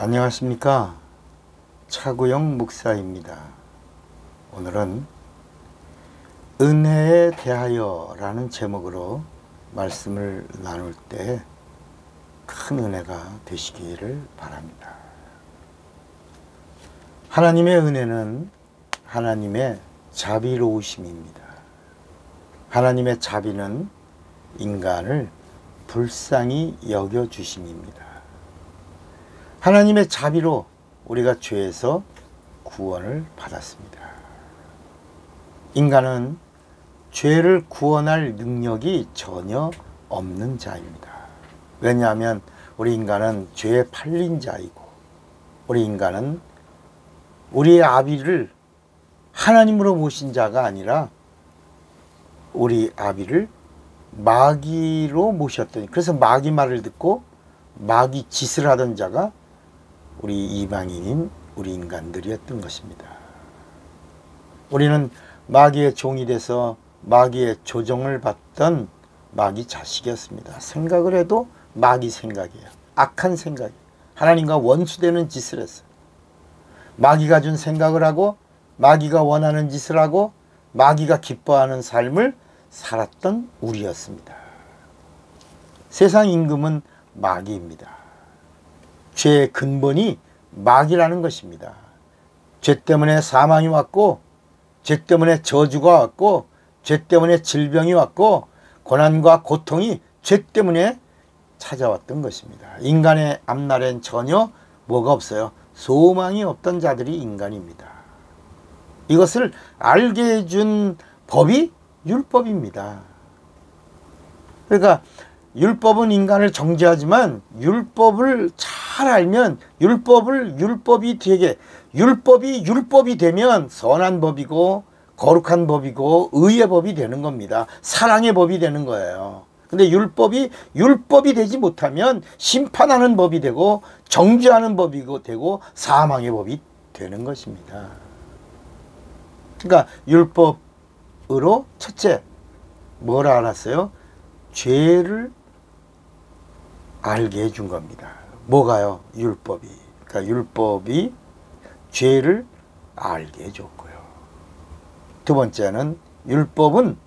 안녕하십니까. 차구영 목사입니다. 오늘은 은혜에 대하여 라는 제목으로 말씀을 나눌 때 큰 은혜가 되시기를 바랍니다. 하나님의 은혜는 하나님의 자비로우심입니다. 하나님의 자비는 인간을 불쌍히 여겨주심입니다. 하나님의 자비로 우리가 죄에서 구원을 받았습니다. 인간은 죄를 구원할 능력이 전혀 없는 자입니다. 왜냐하면 우리 인간은 죄에 팔린 자이고, 우리 인간은 우리의 아비를 하나님으로 모신 자가 아니라 우리 아비를 마귀로 모셨더니, 그래서 마귀 말을 듣고 마귀 짓을 하던 자가 우리 이방인인 우리 인간들이었던 것입니다. 우리는 마귀의 종이 돼서 마귀의 조종을 받던 마귀 자식이었습니다. 생각을 해도 마귀 생각이에요. 악한 생각이에요. 하나님과 원수되는 짓을 했어요. 마귀가 준 생각을 하고 마귀가 원하는 짓을 하고 마귀가 기뻐하는 삶을 살았던 우리였습니다. 세상 임금은 마귀입니다. 죄의 근본이 마귀라는 것입니다. 죄 때문에 사망이 왔고, 죄 때문에 저주가 왔고, 죄 때문에 질병이 왔고, 고난과 고통이 죄 때문에 찾아왔던 것입니다. 인간의 앞날엔 전혀 뭐가 없어요? 소망이 없던 자들이 인간입니다. 이것을 알게 해준 법이 율법입니다. 그러니까 율법은 인간을 정죄하지만 율법을 잘 알면 율법이 되면 선한 법이고 거룩한 법이고 의의 법이 되는 겁니다. 사랑의 법이 되는 거예요. 근데 율법이 되지 못하면 심판하는 법이 되고 정죄하는 법이 되고 사망의 법이 되는 것입니다. 그러니까 율법으로 첫째 뭘 알았어요? 죄를 알게 해준 겁니다. 뭐가요? 율법이. 그러니까 율법이 죄를 알게 해줬고요. 두 번째는 율법은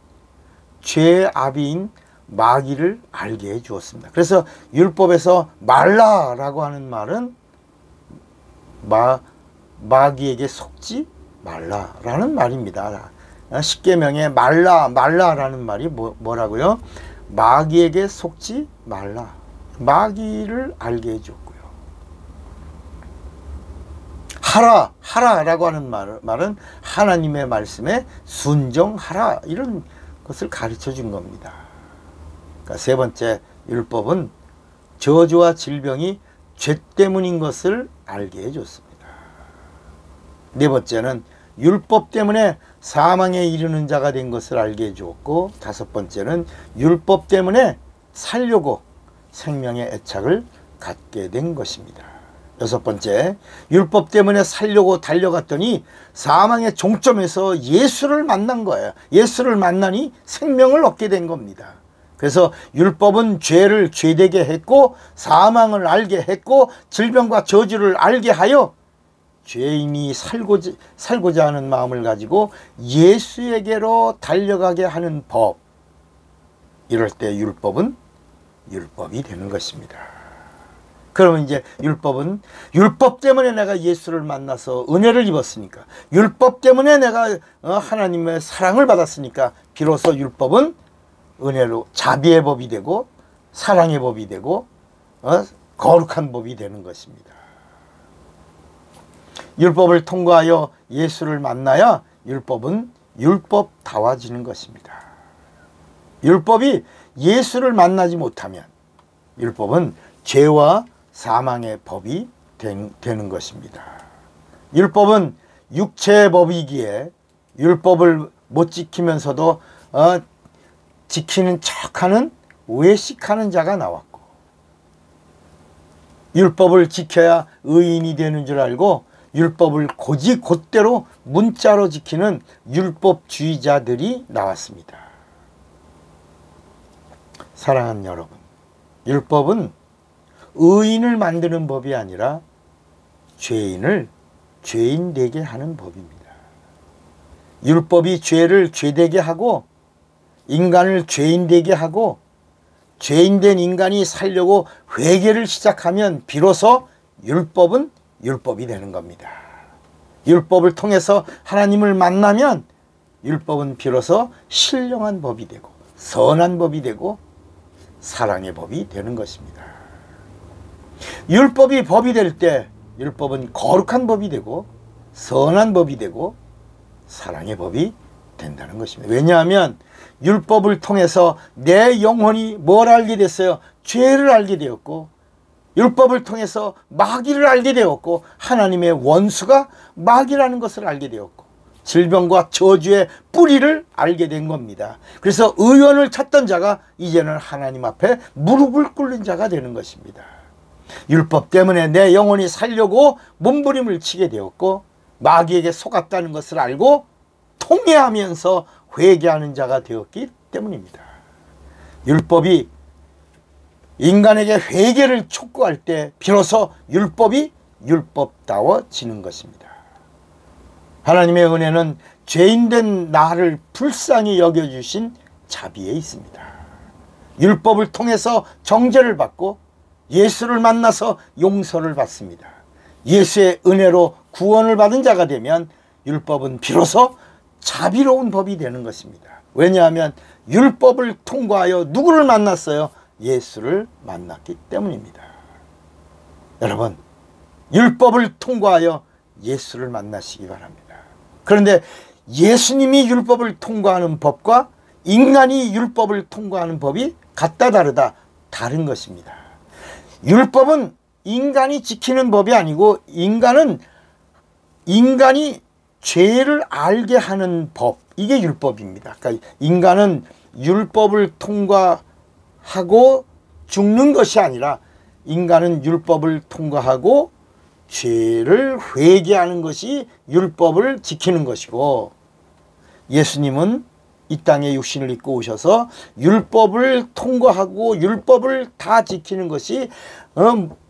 죄의 아비인 마귀를 알게 해 주었습니다. 그래서 율법에서 말라라고 하는 말은 마귀에게 속지 말라라는 말입니다. 십계명에 말라라는 말이 뭐라고요? 마귀에게 속지 말라. 마귀를 알게 해줬고요. 하라라고 하는 말은 하나님의 말씀에 순종하라, 이런 것을 가르쳐 준 겁니다. 그러니까 세 번째, 율법은 저주와 질병이 죄 때문인 것을 알게 해줬습니다. 네 번째는 율법 때문에 사망에 이르는 자가 된 것을 알게 해주었고, 다섯 번째는 율법 때문에 살려고 생명의 애착을 갖게 된 것입니다. 여섯 번째, 율법 때문에 살려고 달려갔더니 사망의 종점에서 예수를 만난 거예요. 예수를 만나니 생명을 얻게 된 겁니다. 그래서 율법은 죄를 죄되게 했고, 사망을 알게 했고, 질병과 저주를 알게 하여 죄인이 살고자 하는 마음을 가지고 예수에게로 달려가게 하는 법. 이럴 때 율법이 되는 것입니다. 그러면 이제 율법 때문에 내가 예수를 만나서 은혜를 입었으니까, 율법 때문에 내가 하나님의 사랑을 받았으니까 비로소 율법은 은혜로 자비의 법이 되고 사랑의 법이 되고 거룩한 법이 되는 것입니다. 율법을 통과하여 예수를 만나야 율법은 율법다워지는 것입니다. 율법이 예수를 만나지 못하면 율법은 죄와 사망의 법이 되는 것입니다. 율법은 육체의 법이기에 율법을 못 지키면서도 지키는 척하는 외식하는 자가 나왔고, 율법을 지켜야 의인이 되는 줄 알고 율법을 곧대로 문자로 지키는 율법주의자들이 나왔습니다. 사랑하는 여러분, 율법은 의인을 만드는 법이 아니라 죄인을 죄인 되게 하는 법입니다. 율법이 죄를 죄되게 하고 인간을 죄인 되게 하고 죄인된 인간이 살려고 회개를 시작하면 비로소 율법은 율법이 되는 겁니다. 율법을 통해서 하나님을 만나면 율법은 비로소 신령한 법이 되고 선한 법이 되고 사랑의 법이 되는 것입니다. 율법이 법이 될 때 율법은 거룩한 법이 되고 선한 법이 되고 사랑의 법이 된다는 것입니다. 왜냐하면 율법을 통해서 내 영혼이 뭘 알게 됐어요? 죄를 알게 되었고, 율법을 통해서 마귀를 알게 되었고, 하나님의 원수가 마귀라는 것을 알게 되었고, 질병과 저주의 뿌리를 알게 된 겁니다. 그래서 의원을 찾던 자가 이제는 하나님 앞에 무릎을 꿇는 자가 되는 것입니다. 율법 때문에 내 영혼이 살려고 몸부림을 치게 되었고, 마귀에게 속았다는 것을 알고 통회하면서 회개하는 자가 되었기 때문입니다. 율법이 인간에게 회개를 촉구할 때 비로소 율법이 율법다워지는 것입니다. 하나님의 은혜는 죄인된 나를 불쌍히 여겨주신 자비에 있습니다. 율법을 통해서 정죄를 받고 예수를 만나서 용서를 받습니다. 예수의 은혜로 구원을 받은 자가 되면 율법은 비로소 자비로운 법이 되는 것입니다. 왜냐하면 율법을 통과하여 누구를 만났어요? 예수를 만났기 때문입니다. 여러분, 율법을 통과하여 예수를 만나시기 바랍니다. 그런데 예수님이 율법을 통과하는 법과 인간이 율법을 통과하는 법이 같다 다르다 다른 것입니다. 율법은 인간이 지키는 법이 아니고 인간이 죄를 알게 하는 법, 이게 율법입니다. 그러니까 인간은 율법을 통과하고 죽는 것이 아니라 인간은 율법을 통과하고 죄를 회개하는 것이 율법을 지키는 것이고, 예수님은 이 땅에 육신을 입고 오셔서 율법을 통과하고 율법을 다 지키는 것이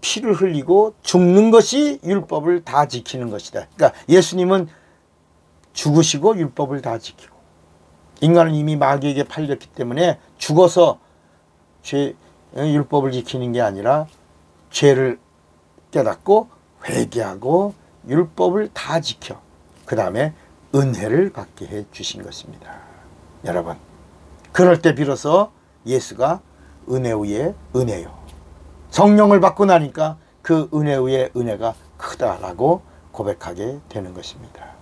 피를 흘리고 죽는 것이 율법을 다 지키는 것이다. 그러니까 예수님은 죽으시고 율법을 다 지키고, 인간은 이미 마귀에게 팔렸기 때문에 죽어서 율법을 지키는 게 아니라 죄를 깨닫고 회개하고 율법을 다 지켜 그 다음에 은혜를 받게 해 주신 것입니다. 여러분, 그럴 때 비로소 예수가 은혜 위에 은혜요, 성령을 받고 나니까 그 은혜 위에 은혜가 크다라고 고백하게 되는 것입니다.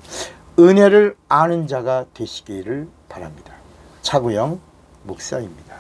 은혜를 아는 자가 되시기를 바랍니다. 차구영 목사입니다.